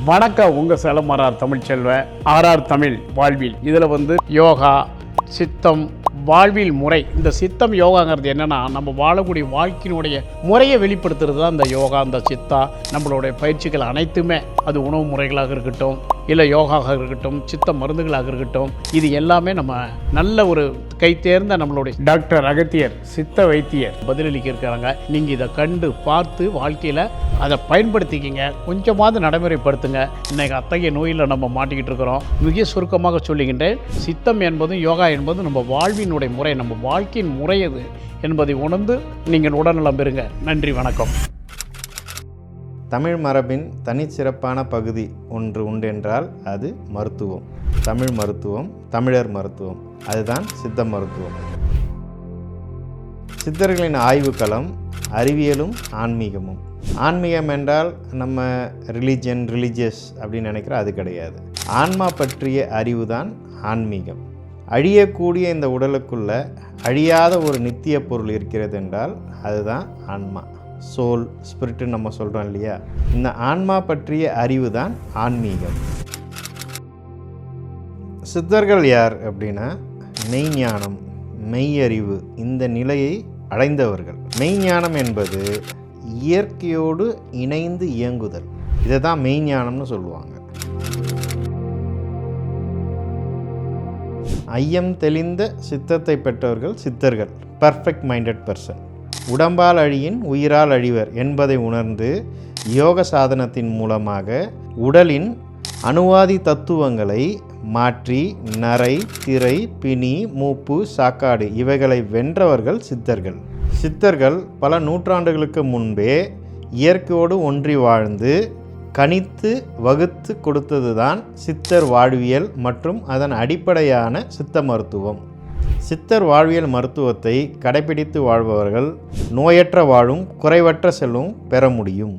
வணக்கம். உங்கள் Salem RR Tamilselvan. RR Tamil வாழ்வில் இதில் யோகா, சித்தம், வாழ்வில் முறை. இந்த சித்தம் யோகாங்கிறது என்னென்னா, நம்ம வாழக்கூடிய வாழ்க்கையினுடைய முறையை வெளிப்படுத்துறது தான் இந்த யோகா, இந்த சித்தா. நம்மளுடைய பயிற்சிகள் அனைத்துமே, அது உணவு முறைகளாக இருக்கட்டும், இல்லை யோகாவாக இருக்கட்டும், சித்த மருந்துகளாக இருக்கட்டும், இது எல்லாமே நம்ம நல்ல ஒரு கை தேர்ந்த நம்மளுடைய டாக்டர் அகத்தியர் சித்த வைத்தியர் பதிலளிக்க இருக்கிறாங்க. நீங்கள் இதை கண்டு பார்த்து வாழ்க்கையில் அதை பயன்படுத்திக்கிங்க, கொஞ்சமாவது நடைமுறைப்படுத்துங்க. இன்றைக்கி அத்தகைய நோயில் நம்ம மாட்டிக்கிட்டு இருக்கிறோம். மிக சுருக்கமாக சொல்லுகின்றேன், சித்தம் என்பதும் யோகா என்பதும் நம்ம வாழ்வினுடைய முறை, நம்ம வாழ்க்கையின் முறை அது என்பதை உணர்ந்து நீங்கள் உடல்நலம் பெறுங்க. நன்றி, வணக்கம். தமிழ் மரபின் தனிச்சிறப்பான பகுதி ஒன்று உண்டென்றால் அது மருத்துவம். தமிழ் மருத்துவம், தமிழர் மருத்துவம், அதுதான் சித்த மருத்துவம். சித்தர்களின் ஆய்வுக்களம் அறிவியலும் ஆன்மீகமும். ஆன்மீகம் என்றால் நம்ம ரிலிஜியஸ் அப்படின்னு நினைக்கிறோம், அது கிடையாது. ஆன்மா பற்றிய அறிவு தான் ஆன்மீகம். அழியக்கூடிய இந்த உடலுக்குள்ள அழியாத ஒரு நித்திய பொருள் இருக்கிறது என்றால் அதுதான் ஆன்மா. சோல், ஸ்பிரிட்டுன்னு நம்ம சொல்கிறோம் இல்லையா? இந்த ஆன்மா பற்றிய அறிவு தான் ஆன்மீகம். சித்தர்கள் யார் அப்படின்னா, மெய்ஞானம், மெய்யறிவு, இந்த நிலையை அடைந்தவர்கள். மெய்ஞானம் என்பது இயற்கையோடு இணைந்து இயங்குதல். இதை தான் மெய்ஞானம்னு சொல்லுவாங்க. ஐயம் தெளிந்த சித்தத்தை பெற்றவர்கள் சித்தர்கள். Perfect minded person. உடம்பால் அழியின் உயிரால் அழிவர் என்பதை உணர்ந்து யோக சாதனத்தின் மூலமாக உடலின் அணுவாதி தத்துவங்களை மாற்றி நரை, திரை, பிணி, மூப்பு, சாக்காடு இவைகளை வென்றவர்கள் சித்தர்கள். சித்தர்கள் பல நூற்றாண்டுகளுக்கு முன்பே இயற்கையோடு ஒன்றி வாழ்ந்து கணித்து வகுத்து கொடுத்ததுதான் சித்தர் வாழ்வியல் மற்றும் அதன் அடிப்படையான சித்த மருத்துவம். சித்தர் வாழ்வியல் மருத்துவத்தை கடைபிடித்து வாழ்பவர்கள் நோயற்ற வாழும், குறைவற்ற செல்வம் பெற முடியும்.